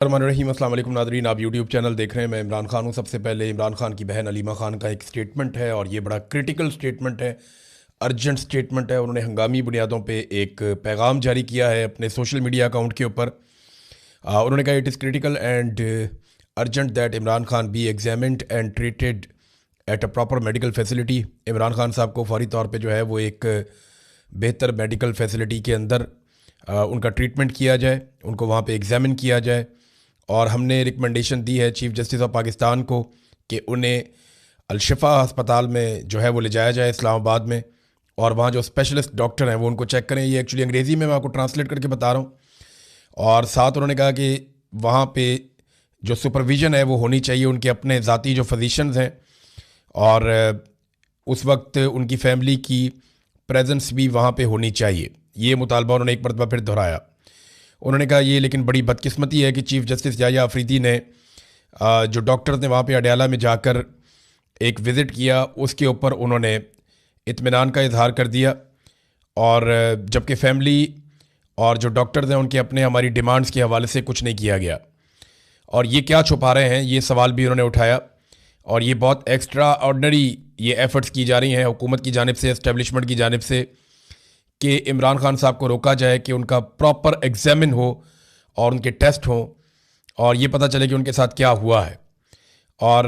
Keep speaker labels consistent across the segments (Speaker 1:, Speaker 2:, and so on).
Speaker 1: रहीम अस्सलाम वालेकुम नादरीन, आप यूट्यूब चैनल देख रहे हैं। मैं इमरान खान हूँ। सबसे पहले इमरान खान की बहन अलीमा खान का एक स्टेटमेंट है और ये बड़ा क्रिटिकल स्टेटमेंट है, अर्जेंट स्टेटमेंट है। उन्होंने हंगामी बुनियादों पे एक पैगाम जारी किया है अपने सोशल मीडिया अकाउंट के ऊपर। उन्होंने कहा it is critical and urgent that Imran Khan B examined and treated at a proper medical facility. Imran Khan साहब को फौरी तौर पे जो है वो एक बेहतर मेडिकल फैसिलिटी के अंदर उनका ट्रीटमेंट किया जाए, उनको वहाँ पे एग्ज़ामिन किया जाए। और हमने रिकमेंडेशन दी है चीफ़ जस्टिस ऑफ पाकिस्तान को कि उन्हें अलशिफा अस्पताल में जो है वो ले जाया जाए इस्लामाबाद में, और वहाँ जो स्पेशलिस्ट डॉक्टर हैं वो उनको चेक करें। ये एक्चुअली अंग्रेज़ी में मैं आपको ट्रांसलेट करके बता रहा हूँ। और साथ उन्होंने कहा कि वहाँ पे जो सुपरविज़न है वो होनी चाहिए उनके अपने ज़ाती जो फिजिशंस हैं, और उस वक्त उनकी फैमिली की प्रेजेंस भी वहाँ पे होनी चाहिए। ये मुतालबा उन्होंने एक मरतबा फिर दोहराया। उन्होंने कहा ये लेकिन बड़ी बदकिस्मती है कि चीफ़ जस्टिस याह्या अफरीदी ने जो डॉक्टर ने वहाँ पे अडयाला में जाकर एक विज़िट किया उसके ऊपर उन्होंने इत्मीनान का इजहार कर दिया, और जबकि फैमिली और जो डॉक्टर्स हैं उनके अपने हमारी डिमांड्स के हवाले से कुछ नहीं किया गया। और ये क्या छुपा रहे हैं, ये सवाल भी उन्होंने उठाया। और ये बहुत एक्स्ट्रा ऑर्डनरी ये एफ़र्ट्स की जा रही हैं हुकूमत की जानिब से, एस्टेब्लिशमेंट की जानिब से, कि इमरान खान साहब को रोका जाए कि उनका प्रॉपर एग्ज़ामिन हो और उनके टेस्ट हों और ये पता चले कि उनके साथ क्या हुआ है। और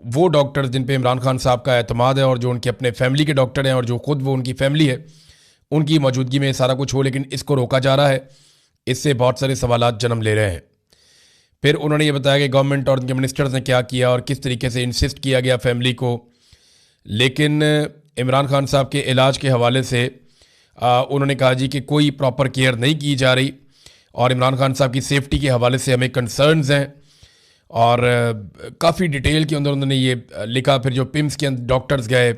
Speaker 1: वो डॉक्टर्स जिन पे इमरान खान साहब का एतमाद है और जो उनके अपने फैमिली के डॉक्टर हैं और जो ख़ुद वो उनकी फैमिली है, उनकी मौजूदगी में सारा कुछ हो, लेकिन इसको रोका जा रहा है। इससे बहुत सारे सवालात जन्म ले रहे हैं। फिर उन्होंने ये बताया कि गवर्नमेंट और उनके मिनिस्टर्स ने क्या किया और किस तरीके से इंसिस्ट किया गया फैमिली को। लेकिन इमरान खान साहब के इलाज के हवाले से उन्होंने कहा जी कि कोई प्रॉपर केयर नहीं की जा रही, और इमरान खान साहब की सेफ्टी के हवाले से हमें कंसर्न्स हैं। और काफ़ी डिटेल के अंदर उन्होंने ये लिखा। फिर जो पिम्स के डॉक्टर्स गए,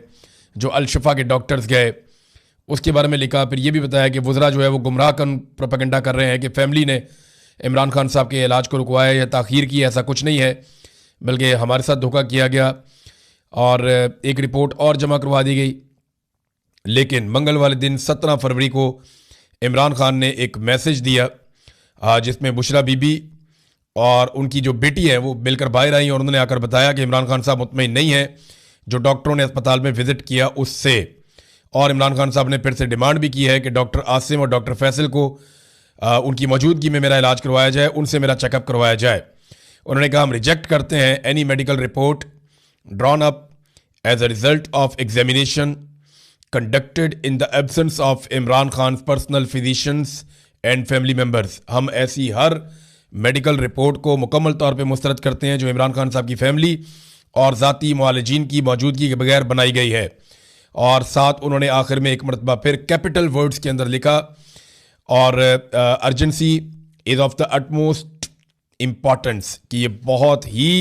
Speaker 1: जो अलशिफा के डॉक्टर्स गए, उसके बारे में लिखा। फिर ये भी बताया कि वज़रा जो है वो गुमराह कन प्रोपेगेंडा कर रहे हैं कि फैमिली ने इमरान खान साहब के इलाज को रुकवाया या ताख़ीर की। ऐसा कुछ नहीं है, बल्कि हमारे साथ धोखा किया गया। और एक रिपोर्ट और जमा करवा दी गई। लेकिन मंगल वाले दिन 17 फरवरी को इमरान खान ने एक मैसेज दिया जिसमें बुशरा बीबी और उनकी जो बेटी है वो मिलकर बाहर आई, और उन्होंने आकर बताया कि इमरान खान साहब मुतमईन नहीं है जो डॉक्टरों ने अस्पताल में विज़िट किया उससे। और इमरान खान साहब ने फिर से डिमांड भी की है कि डॉक्टर आसिम और डॉक्टर फैसल को उनकी मौजूदगी में मेरा इलाज करवाया जाए, उनसे मेरा चेकअप करवाया जाए। उन्होंने कहा हम रिजेक्ट करते हैं any medical report drawn up as a result of examination conducted in the absence of Imran Khan personal physicians and family members. हम ऐसी हर मेडिकल रिपोर्ट को मुकम्मल तौर पे मुस्तरद करते हैं जो इमरान खान साहब की फैमिली और ज़ाती मुआलजीन की मौजूदगी के बगैर बनाई गई है। और साथ उन्होंने आखिर में एक मरतबा फिर कैपिटल वर्ड्स के अंदर लिखा, और urgency is of the utmost importance, कि ये बहुत ही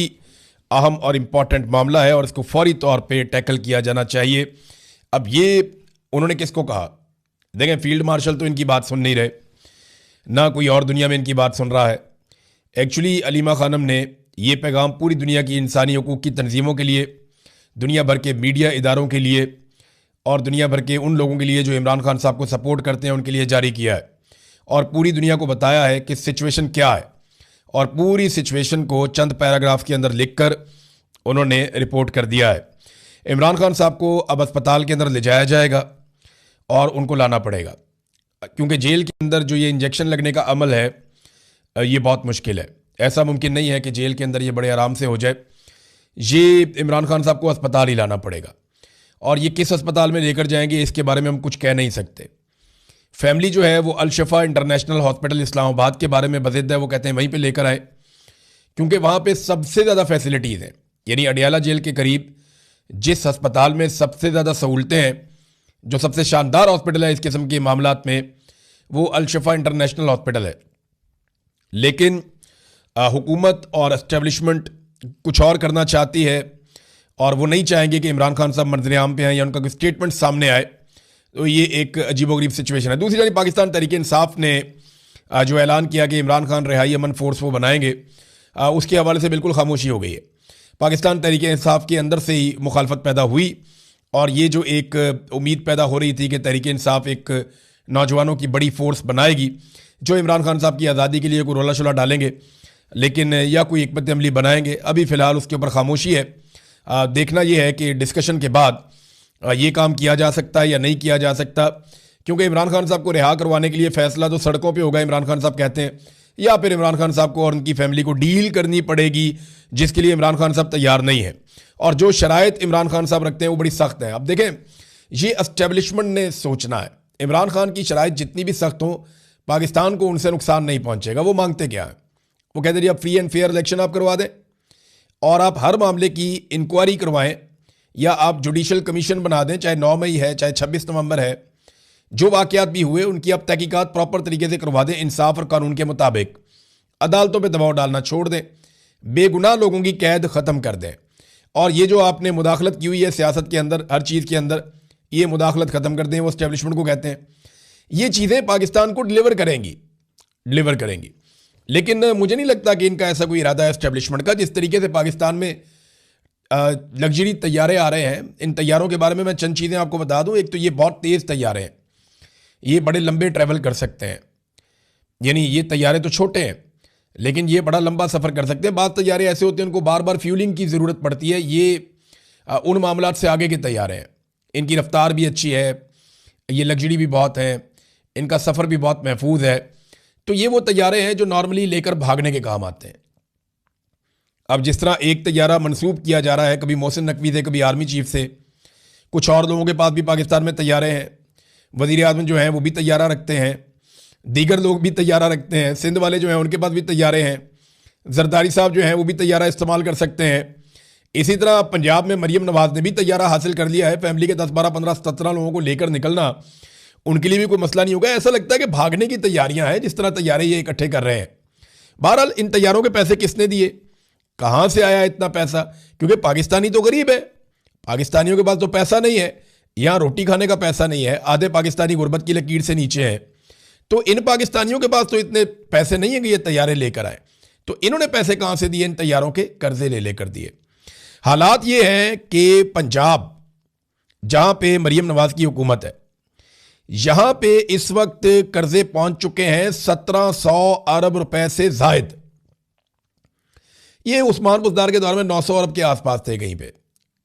Speaker 1: अहम और इम्पॉर्टेंट मामला है और इसको फौरी तौर पे टैकल किया जाना चाहिए। अब ये उन्होंने किसको कहा? देखें, फील्ड मार्शल तो इनकी बात सुन नहीं रहे, ना कोई और दुनिया में इनकी बात सुन रहा है। एक्चुअली अलीमा खानम ने ये पैगाम पूरी दुनिया की इंसानी हकूक़ की तंजीमों के लिए, दुनिया भर के मीडिया इदारों के लिए और दुनिया भर के उन लोगों के लिए जो इमरान खान साहब को सपोर्ट करते हैं उनके लिए जारी किया है, और पूरी दुनिया को बताया है कि सिचुएशन क्या है। और पूरी सिचुएशन को चंद पैराग्राफ के अंदर लिखकर उन्होंने रिपोर्ट कर दिया है। इमरान खान साहब को अब अस्पताल के अंदर ले जाया जाएगा और उनको लाना पड़ेगा, क्योंकि जेल के अंदर जो ये इंजेक्शन लगने का अमल है ये बहुत मुश्किल है। ऐसा मुमकिन नहीं है कि जेल के अंदर ये बड़े आराम से हो जाए। ये इमरान खान साहब को अस्पताल ही लाना पड़ेगा, और ये किस अस्पताल में लेकर जाएंगे इसके बारे में हम कुछ कह नहीं सकते। फैमिली जो है वो अलशिफा इंटरनेशनल हॉस्पिटल इस्लामाबाद के बारे में बज़िद है, वो कहते हैं वहीं पर लेकर आए, क्योंकि वहाँ पर सबसे ज़्यादा फैसिलिटीज़ हैं। यानी अडयाला जेल के करीब जिस अस्पताल में सबसे ज़्यादा सहूलतें हैं, जो सबसे शानदार हॉस्पिटल है इस किस्म के मामलात में, वो अलशिफा इंटरनेशनल हॉस्पिटल है। लेकिन हुकूमत और एस्टेब्लिशमेंट कुछ और करना चाहती है, और वो नहीं चाहेंगे कि इमरान खान साहब मंजर आम पे आए या उनका कोई स्टेटमेंट सामने आए। तो ये एक अजीबोगरीब सिचुएशन है। दूसरी तरफ पाकिस्तान तहरीक इंसाफ ने जो ऐलान किया कि इमरान खान रिहाई अमन फोर्स वो बनाएंगे, उसके हवाले से बिल्कुल खामोशी हो गई है। पाकिस्तान तहरीक इंसाफ के अंदर से ही मुखालफत पैदा हुई, और ये जो एक उम्मीद पैदा हो रही थी कि तहरीक इंसाफ एक नौजवानों की बड़ी फोर्स बनाएगी जो इमरान खान साहब की आज़ादी के लिए कोई रोला शोला डालेंगे, लेकिन या कोई हिकमत अमली बनाएंगे। अभी फ़िलहाल उसके ऊपर खामोशी है। देखना ये है कि डिस्कशन के बाद ये काम किया जा सकता है या नहीं किया जा सकता, क्योंकि इमरान खान साहब को रिहा करवाने के लिए फ़ैसला तो सड़कों पे होगा, इमरान खान साहब कहते हैं, या फिर इमरान खान साहब को और उनकी फैमिली को डील करनी पड़ेगी, जिसके लिए इमरान खान साहब तैयार नहीं है। और जो शराइत इमरान खान साहब रखते हैं वो बड़ी सख्त है। अब देखें, ये एस्टेब्लिशमेंट ने सोचना है, इमरान खान की शराइत जितनी भी सख्त हों, पाकिस्तान को उनसे नुकसान नहीं पहुंचेगा। वो मांगते क्या है? वो कहते हैं आप फ्री एंड फेयर इलेक्शन आप करवा दें और आप हर मामले की इंक्वायरी करवाएं, या आप जुडिशल कमीशन बना दें, चाहे 9 मई है चाहे 26 नवंबर है, जो वाक़यात भी हुए उनकी आप तहकीकात प्रॉपर तरीके से करवा दें, इंसाफ और कानून के मुताबिक। अदालतों पे दबाव डालना छोड़ दें, बेगुनाह लोगों की कैद ख़त्म कर दें। और ये जो आपने मुदाखलत की हुई है सियासत के अंदर, हर चीज़ के अंदर, ये मुदाखलत ख़त्म कर दें, वो एस्टेब्लिशमेंट को कहते हैं। ये चीज़ें पाकिस्तान को डिलीवर करेंगी। लेकिन मुझे नहीं लगता कि इनका ऐसा कोई इरादा है एस्टेब्लिशमेंट का। जिस तरीके से पाकिस्तान में लग्जरी तैयारे आ रहे हैं, इन तैयारों के बारे में मैं चंद चीज़ें आपको बता दूं। एक तो ये बहुत तेज़ तैयारे हैं, ये बड़े लंबे ट्रैवल कर सकते हैं, यानी ये तैयारे तो छोटे हैं लेकिन ये बड़ा लंबा सफ़र कर सकते हैं। बाद तैयारे ऐसे होते हैं उनको बार बार फ्यूलिंग की ज़रूरत पड़ती है। ये उन मामलात से आगे के तैयारे हैं, इनकी रफ्तार भी अच्छी है, ये लग्जरी भी बहुत है, इनका सफ़र भी बहुत महफूज है। तो ये वो तैयारे हैं जो नॉर्मली लेकर भागने के काम आते हैं। अब जिस तरह एक तैयारा मंसूब किया जा रहा है, कभी मोहसिन नकवी से, कभी आर्मी चीफ से, कुछ और लोगों के पास भी पाकिस्तान में तैयारे हैं। वज़ीर आज़म जो हैं वो भी तैयारा रखते हैं, दीगर लोग भी तैयारा रखते हैं, सिंध वाले जो हैं उनके पास भी तैयारे हैं, जरदारी साहब जो हैं वो भी तैयारा इस्तेमाल कर सकते हैं। इसी तरह पंजाब में मरीम नवाज़ ने भी तैयारा हासिल कर लिया है। फैमिली के 10, 12, 15, 17 लोगों को लेकर निकलना उनके लिए भी कोई मसला नहीं होगा। ऐसा लगता है कि भागने की तैयारियां हैं, जिस तरह तैयारे ये इकट्ठे कर रहे हैं। बहरहाल इन तैयारों के पैसे किसने दिए, कहाँ से आया इतना पैसा? क्योंकि पाकिस्तानी तो गरीब है, पाकिस्तानियों के पास तो पैसा नहीं है, यहाँ रोटी खाने का पैसा नहीं है, आधे पाकिस्तानी गुर्बत की लकीर से नीचे हैं। तो इन पाकिस्तानियों के पास तो इतने पैसे नहीं है कि ये तैयारे लेकर आए। तो इन्होंने पैसे कहाँ से दिए? इन तैयारों के कर्जे ले लेकर दिए। हालात ये हैं कि पंजाब, जहाँ पे मरीम नवाज की हुकूमत है, यहाँ पे इस वक्त कर्जे पहुंच चुके हैं 1700 अरब रुपए से जायद। ये उस्मान बुज़दार के दौर में 900 अरब के आसपास थे, कहीं पे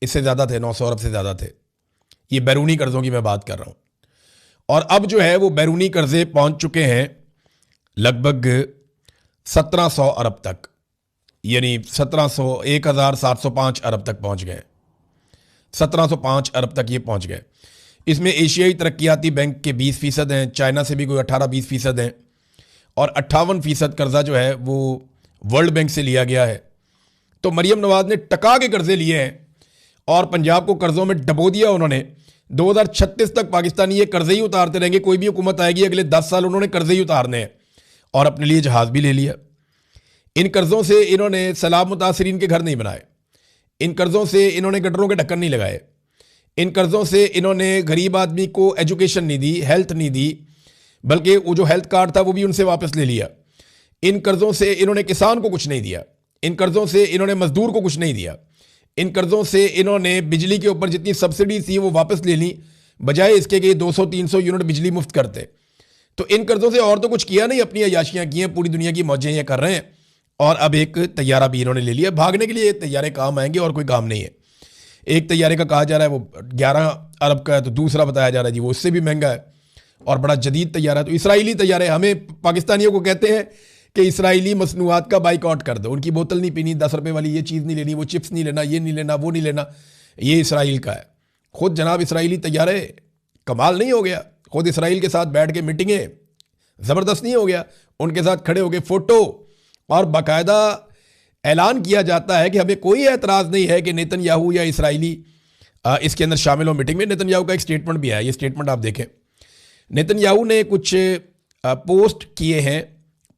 Speaker 1: इससे ज़्यादा थे, 900 अरब से ज़्यादा थे। ये बैरूनी कर्ज़ों की मैं बात कर रहा हूँ। और अब जो है वो बैरूनी कर्जे पहुंच चुके हैं लगभग 1700 अरब तक, यानी 1705 अरब तक पहुंच गए। 1705 अरब तक ये पहुंच गए। इसमें एशियाई तरक्याती बैंक के 20% हैं, चाइना से भी कोई 18-20% हैं, और 58% कर्जा जो है वो वर्ल्ड बैंक से लिया गया है। तो मरीम नवाज ने टका के कर्जे लिए हैं और पंजाब को कर्जों में डबो दिया उन्होंने। 2036 तक पाकिस्तानी ये कर्जे ही उतारते रहेंगे। कोई भी हुकूमत आएगी अगले 10 साल उन्होंने कर्जे ही उतारने हैं, और अपने लिए जहाज़ भी ले लिया। इन कर्जों से इन्होंने सैलाब मुतासरीन के घर नहीं बनाए, इन कर्जों से इन्होंने गटरों के ढक्कन नहीं लगाए, इन कर्जों से इन्होंने गरीब आदमी को एजुकेशन नहीं दी, हेल्थ नहीं दी, बल्कि वो जो हेल्थ कार्ड था वो भी उनसे वापस ले लिया। इन कर्जों से इन्होंने किसान को कुछ नहीं दिया, इन कर्जों से इन्होंने मजदूर को कुछ नहीं दिया, इन कर्जों से इन्होंने बिजली के ऊपर जितनी सब्सिडी थी वो वापस ले ली, बजाय इसके कि 200-300 यूनिट बिजली मुफ्त करते। तो इन कर्जों से और तो कुछ किया नहीं, अपनी अयाशियाँ की हैं, पूरी दुनिया की मौजें ये कर रहे हैं। और अब एक तैयारा भी इन्होंने ले लिया। भागने के लिए ये तैयारे काम आएंगे और कोई काम नहीं है। एक तैयारे का कहा जा रहा है वो 11 अरब का है, तो दूसरा बताया जा रहा है जी वो उससे भी महंगा है और बड़ा जदीद तैयारा है। तो इसराइली तैयारे, हमें पाकिस्तानियों को कहते हैं कि इसराइली मसनूआत का बाइकआउट कर दो, उनकी बोतल नहीं पीनी, 10 रुपये वाली ये चीज़ नहीं लेनी, वो चिप्स नहीं लेना, ये नहीं लेना, वो नहीं लेना, ये इसराइल का है। खुद जनाब इसराइली तैयारे, कमाल नहीं हो गया? खुद इसराइल के साथ बैठ के मीटिंगें, ज़बरदस्त नहीं हो गया? उनके साथ खड़े होकर फ़ोटो, और बाकायदा ऐलान किया जाता है कि हमें कोई एतराज़ नहीं है कि नेतन्याहू या इसराइली इसके अंदर शामिल हो मीटिंग में। नेतन्याहू का एक स्टेटमेंट भी है, ये स्टेटमेंट आप देखें। नेतन्याहू ने कुछ पोस्ट किए हैं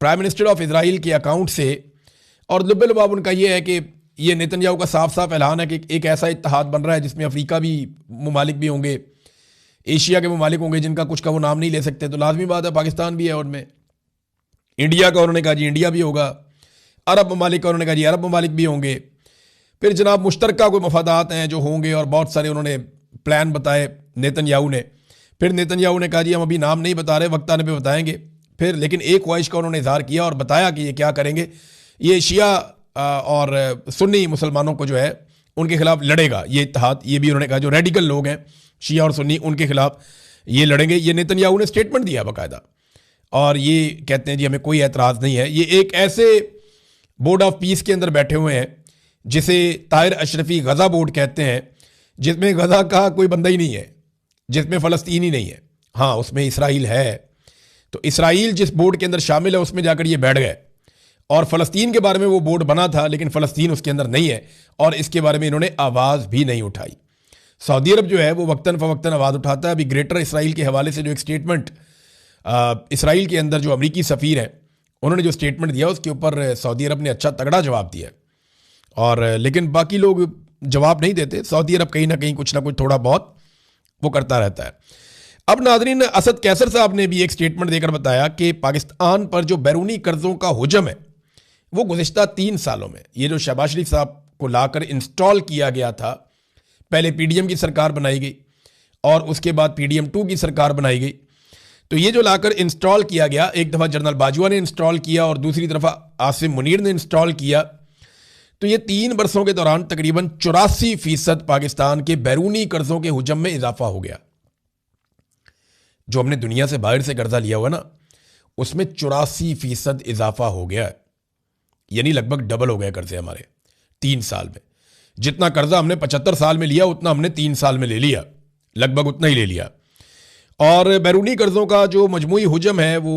Speaker 1: प्राइम मिनिस्टर ऑफ इसराइल के अकाउंट से, और लुब्बे-लुबाब उनका ये है कि ये नेतन्याहू का साफ साफ ऐलान है कि एक ऐसा इत्तेहाद बन रहा है जिसमें अफ्रीका भी ममालिक भी होंगे, एशिया के ममालिक होंगे जिनका कुछ का वो नाम नहीं ले सकते। तो लाजमी बात है पाकिस्तान भी है उनमें, इंडिया का उन्होंने कहा जी इंडिया भी होगा, अरब ममालिक का उन्होंने कहा जी अरब ममालिक भी होंगे। फिर जनाब मुश्तरका कोई मफादात हैं जो होंगे, और बहुत सारे उन्होंने प्लान बताए नेतन्याहू ने। फिर नेतन्याहू ने कहा जी हम अभी नाम नहीं बता रहे, वक्त आने पे बताएंगे। फिर लेकिन एक ख्वाहिश का उन्होंने इजहार किया और बताया कि ये क्या करेंगे, ये शिया और सुन्नी मुसलमानों को जो है उनके खिलाफ लड़ेगा ये इत्तेहाद। ये भी उन्होंने कहा जो रेडिकल लोग हैं शिया और सुन्नी उनके खिलाफ ये लड़ेंगे। ये नेतन्याहू ने स्टेटमेंट दिया बाकायदा, और ये कहते हैं जी हमें कोई एतराज़ नहीं है। ये एक ऐसे बोर्ड ऑफ पीस के अंदर बैठे हुए हैं जिसे ताहिर अशरफी गज़ा बोर्ड कहते हैं, जिसमें गज़ा का कोई बंदा ही नहीं है, जिसमें फ़लस्तीन ही नहीं है। हाँ, उसमें इसराइल है, तो इसराइल जिस बोर्ड के अंदर शामिल है उसमें जाकर ये बैठ गए, और फ़लस्तीन के बारे में वो बोर्ड बना था लेकिन फ़लस्तीन उसके अंदर नहीं है, और इसके बारे में इन्होंने आवाज़ भी नहीं उठाई। सऊदी अरब जो है वो वक्तन फ़वक्तन आवाज़ उठाता है। अभी ग्रेटर इसराइल के हवाले से जो एक स्टेटमेंट इसराइल के अंदर जो अमरीकी सफ़ीर हैं उन्होंने जो स्टेटमेंट दिया उसके ऊपर सऊदी अरब ने अच्छा तगड़ा जवाब दिया, और लेकिन बाकी लोग जवाब नहीं देते। सऊदी अरब कहीं ना कहीं कुछ ना कुछ थोड़ा बहुत वो करता रहता है। अब नाज़रीन, असद कैसर साहब ने भी एक स्टेटमेंट देकर बताया कि पाकिस्तान पर जो बैरूनी कर्ज़ों का हुजम है वो गुज़िश्ता 3 सालों में, ये जो शहबाज शरीफ साहब को लाकर इंस्टॉल किया गया था, पहले PDM की सरकार बनाई गई और उसके बाद PDM 2 की सरकार बनाई गई, तो ये जो लाकर इंस्टॉल किया गया, एक दफ़ा जनरल बाजवा ने इंस्टॉल किया और दूसरी तरफ आसिम मुनीर ने इंस्टॉल किया, तो ये 3 बरसों के दौरान तकरीबन 84% पाकिस्तान के बैरूनी कर्ज़ों के हुजम में इजाफा हो गया। जो हमने दुनिया से बाहर से कर्जा लिया हुआ ना, उसमें 84% इजाफा हो गया, यानी लगभग डबल हो गया कर्जे हमारे 3 साल में। जितना कर्जा हमने 75 साल में लिया उतना हमने 3 साल में ले लिया, लगभग उतना ही ले लिया। और बैरूनी कर्जों का जो मजमूई हुजम है वो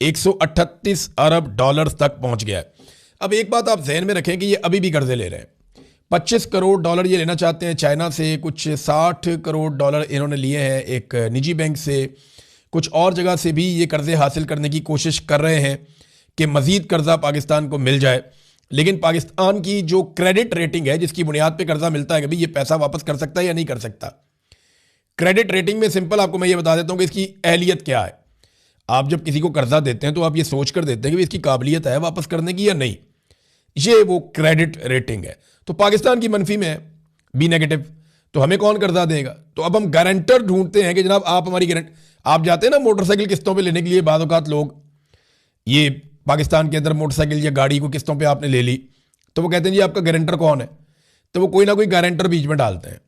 Speaker 1: 138 अरब डॉलर्स तक पहुंच गया है। अब एक बात आप जहन में रखें कि ये अभी भी कर्जे ले रहे हैं। 25 करोड़ डॉलर ये लेना चाहते हैं चाइना से, कुछ 60 करोड़ डॉलर इन्होंने लिए हैं एक निजी बैंक से, कुछ और जगह से भी ये कर्जे हासिल करने की कोशिश कर रहे हैं कि मज़ीद कर्जा पाकिस्तान को मिल जाए। लेकिन पाकिस्तान की जो क्रेडिट रेटिंग है जिसकी बुनियाद पे कर्जा मिलता है कि भाई ये पैसा वापस कर सकता है या नहीं कर सकता, क्रेडिट रेटिंग में सिंपल आपको मैं ये बता देता हूँ कि इसकी अहलियत क्या है। आप जब किसी को कर्जा देते हैं तो आप ये सोच कर देते हैं कि इसकी काबिलियत है वापस करने की या नहीं, ये वो क्रेडिट रेटिंग है। तो पाकिस्तान की मनफी में है, बी नेगेटिव, तो हमें कौन कर्जा देगा? तो अब हम गारंटर ढूंढते हैं कि जनाब आप हमारी गारंट, आप जाते हैं ना मोटरसाइकिल किस्तों पे लेने के लिए, बाद औक़ात लोग ये पाकिस्तान के अंदर मोटरसाइकिल या गाड़ी को किस्तों पे आपने ले ली, तो वो कहते हैं जी आपका गारंटर कौन है, तो वो कोई ना कोई गारंटर बीच में डालते हैं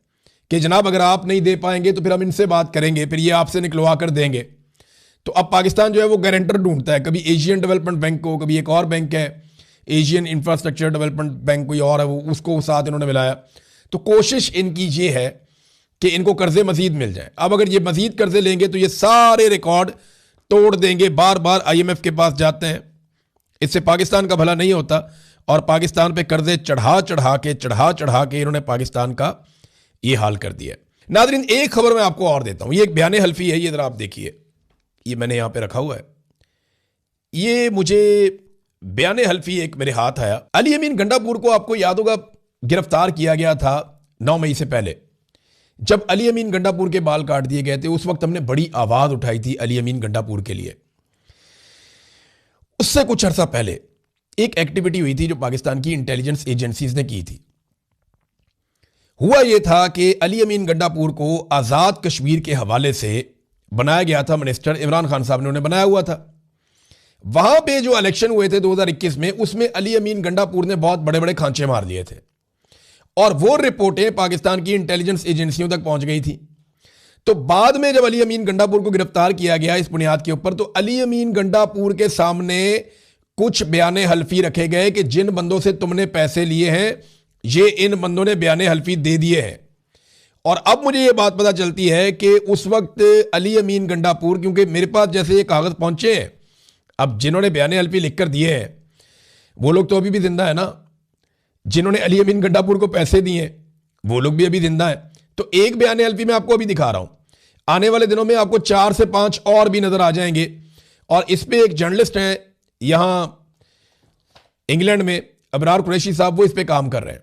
Speaker 1: कि जनाब अगर आप नहीं दे पाएंगे तो फिर हम इनसे बात करेंगे, फिर ये आपसे निकलवा कर देंगे। तो अब पाकिस्तान जो है वो गारंटर ढूंढता है, कभी एशियन डेवलपमेंट बैंक को, कभी एक और बैंक है एशियन इंफ्रास्ट्रक्चर डेवलपमेंट बैंक कोई और है, वो उसको साथ इन्होंने मिलाया। तो कोशिश इनकी ये है कि इनको कर्जे मजीद मिल जाए। अब अगर ये मजीद कर्जे लेंगे तो ये सारे रिकॉर्ड तोड़ देंगे, बार बार IMF के पास जाते हैं, इससे पाकिस्तान का भला नहीं होता। और पाकिस्तान पे कर्जे चढ़ा चढ़ा के इन्होंने पाकिस्तान का ये हाल कर दिया। नाज़रीन, एक खबर मैं आपको और देता हूं, ये एक बयान हल्फी है, ये जरा आप देखिए, ये मैंने यहां पे रखा हुआ है। ये मुझे बयान हल्फी एक मेरे हाथ आया। अली अमीन गंडापुर को आपको याद होगा गिरफ्तार किया गया था 9 मई से पहले, जब अली अमीन गंडापुर के बाल काट दिए गए थे। उस वक्त हमने बड़ी आवाज उठाई थी अली अमीन गंडापुर के लिए। उससे कुछ अरसा पहले एक एक्टिविटी हुई थी जो पाकिस्तान की इंटेलिजेंस एजेंसीज ने की थी। हुआ यह था कि अली अमीन गंडापुर को आजाद कश्मीर के हवाले से बनाया गया था, मिनिस्टर इमरान खान साहब ने उन्हें बनाया हुआ था। वहां पे जो इलेक्शन हुए थे 2021 में, उसमें अली अमीन गंडापुर ने बहुत बड़े बड़े खांचे मार दिए थे, और वो रिपोर्टें पाकिस्तान की इंटेलिजेंस एजेंसियों तक पहुंच गई थी। तो बाद में जब अली अमीन गंडापुर को गिरफ्तार किया गया इस बुनियाद के ऊपर, तो अली अमीन गंडापुर के सामने कुछ बयाने हल्फी रखे गए कि जिन बंदों से तुमने पैसे लिए हैं ये इन बंदों ने बयाने हल्फी दे दिए हैं। और अब मुझे ये बात पता चलती है कि उस वक्त अली अमीन गंडापुर, क्योंकि मेरे पास जैसे ये कागज पहुंचे हैं, अब जिन्होंने बयाने हल्फी लिखकर दिए हैं वो लोग तो अभी भी जिंदा है ना, जिन्होंने अली अमीन गंडापुर को पैसे दिए वो लोग भी अभी जिंदा है। तो एक बयाने हल्फी मैं आपको अभी दिखा रहा हूं, आने वाले दिनों में आपको 4 से 5 और भी नजर आ जाएंगे। और इस पे एक जर्नलिस्ट हैं यहां इंग्लैंड में, अबरार कुरैशी साहब, वो इस पे काम कर रहे हैं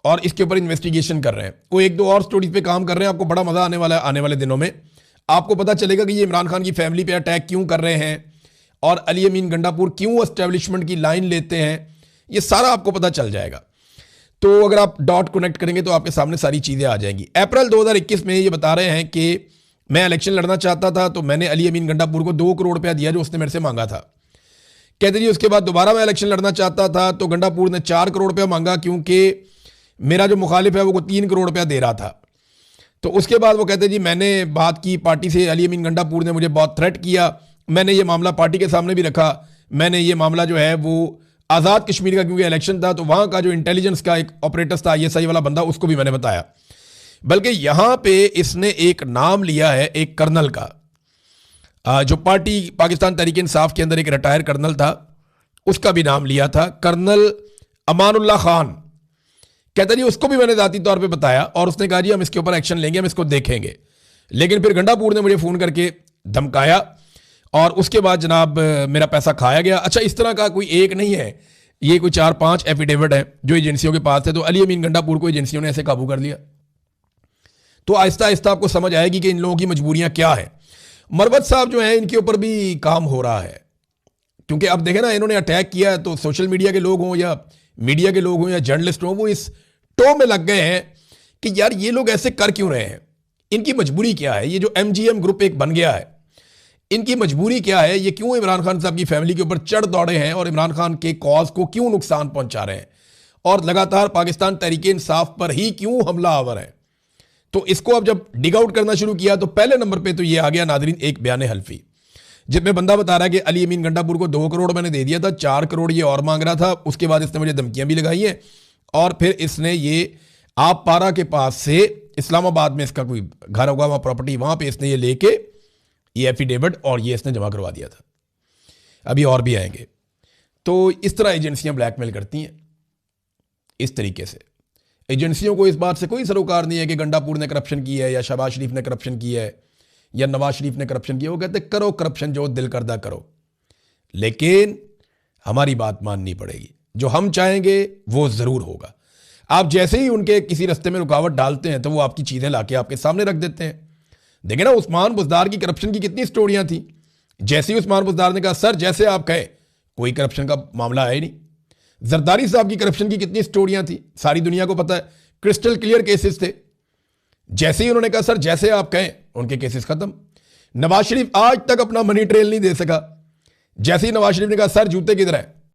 Speaker 1: और इसके ऊपर इन्वेस्टिगेशन कर रहे हैं। वो 1-2 और स्टोरीज पे काम कर रहे हैं। आपको बड़ा मजा आने वाला है, आने वाले दिनों में आपको पता चलेगा कि ये इमरान खान की फैमिली पे अटैक क्यों कर रहे हैं और अली अमीन गंडापुर क्यों एस्टेब्लिशमेंट की लाइन लेते हैं, ये सारा आपको पता चल जाएगा। तो अगर आप डॉट कनेक्ट करेंगे तो आपके सामने सारी चीजें आ जाएंगी। अप्रैल 2021 में ये बता रहे हैं कि मैं इलेक्शन लड़ना चाहता था, तो मैंने अली अमीन गंडापुर को 2 करोड़ रुपया दिया जो उसने मेरे से मांगा था कहते जी उसके बाद दोबारा मैं इलेक्शन लड़ना चाहता था तो गंडापुर ने 4 करोड़ रुपया मांगा, क्योंकि मेरा जो मुखालिफ है वो 3 करोड़ रुपया दे रहा था। तो उसके बाद वो कहते जी मैंने बात की पार्टी से, अली अमीन गंडापुर ने मुझे बहुत थ्रेट किया, मैंने ये मामला पार्टी के सामने भी रखा, मैंने ये मामला जो है वो आज़ाद कश्मीर का, क्योंकि इलेक्शन था तो वहाँ का जो इंटेलिजेंस का एक ऑपरेटर्स था ISI वाला बंदा, उसको भी मैंने बताया। बल्कि यहाँ पे इसने एक नाम लिया है एक कर्नल का, जो पार्टी पाकिस्तान तहरीक इंसाफ के अंदर एक रिटायर कर्नल था, उसका भी नाम लिया था, कर्नल अमानुल्लाह खान। कहता जी उसको भी मैंने ज़ाती तौर पे बताया और उसने कहा जी हम इसके ऊपर एक्शन लेंगे, हम इसको देखेंगे। लेकिन फिर गंडापुर ने मुझे फ़ोन करके धमकाया और उसके बाद जनाब मेरा पैसा खाया गया। अच्छा, इस तरह का कोई एक नहीं है, ये कोई 4-5 एफिडेविट हैं जो एजेंसियों के पास थे। तो अली अमीन गंडापुर को एजेंसियों ने ऐसे काबू कर लिया। तो आहिस्ता आहिस्ता आपको समझ आएगी कि इन लोगों की मजबूरियां क्या है। मरवत साहब जो हैं इनके ऊपर भी काम हो रहा है, क्योंकि अब देखें ना, इन्होंने अटैक किया तो सोशल मीडिया के लोग हों या मीडिया के लोग हों या जर्नलिस्ट हों, वो इस टो में लग गए हैं कि यार ये लोग ऐसे कर क्यों रहे हैं, इनकी मजबूरी क्या है। ये जो MGM ग्रुप एक बन गया है, इनकी मजबूरी क्या है, ये क्यों इमरान खान साहब की फैमिली के ऊपर चढ़ दौड़े हैं और इमरान खान के कॉज को क्यों नुकसान पहुंचा रहे हैं और लगातार पाकिस्तान तहरीक इंसाफ पर ही क्यों हमला आवर है। तो इसको अब जब डिग आउट करना शुरू किया तो पहले नंबर पे तो ये आ गया नादरीन एक बयान हल्फी, जिसमें बंदा बता रहा है कि अली अमीन गंडापुर को 2 करोड़ मैंने दे दिया था, 4 करोड़ ये और मांग रहा था। उसके बाद इसने मुझे धमकियां भी लगाई हैं और फिर इसने ये आप पारा के पास से इस्लामाबाद में इसका कोई घर होगा वहाँ प्रॉपर्टी, वहाँ पे इसने ये लेके ये एफिडेविट और ये इसने जमा करवा दिया था। अभी और भी आएंगे। तो इस तरह एजेंसियां ब्लैकमेल करती हैं। इस तरीके से एजेंसियों को इस बात से कोई सरोकार नहीं है कि गंडापुर ने करप्शन की है या शहबाज शरीफ ने करप्शन किया है या नवाज शरीफ ने करप्शन किया। वो कहते करो करप्शन, जो दिल करदा करो, लेकिन हमारी बात माननी पड़ेगी, जो हम चाहेंगे वो ज़रूर होगा। आप जैसे ही उनके किसी रास्ते में रुकावट डालते हैं तो वो आपकी चीज़ें लाके आपके सामने रख देते हैं। देखें ना, उस्मान बुज़दार की करप्शन की कितनी स्टोरियां थी। जैसे ही उस्मान बुज़दार ने कहा सर जैसे आप कहें, कोई करप्शन का मामला आया ही नहीं। जरदारी साहब की करप्शन की कितनी स्टोरियां थी, सारी दुनिया को पता है, क्रिस्टल क्लियर केसेस थे। जैसे ही उन्होंने कहा सर जैसे आप कहें, उनके केसेस खत्म। नवाज शरीफ आज तक अपना मनी ट्रेल नहीं दे सका। जैसे ही नवाज शरीफ ने कहा सर जूते किधर है,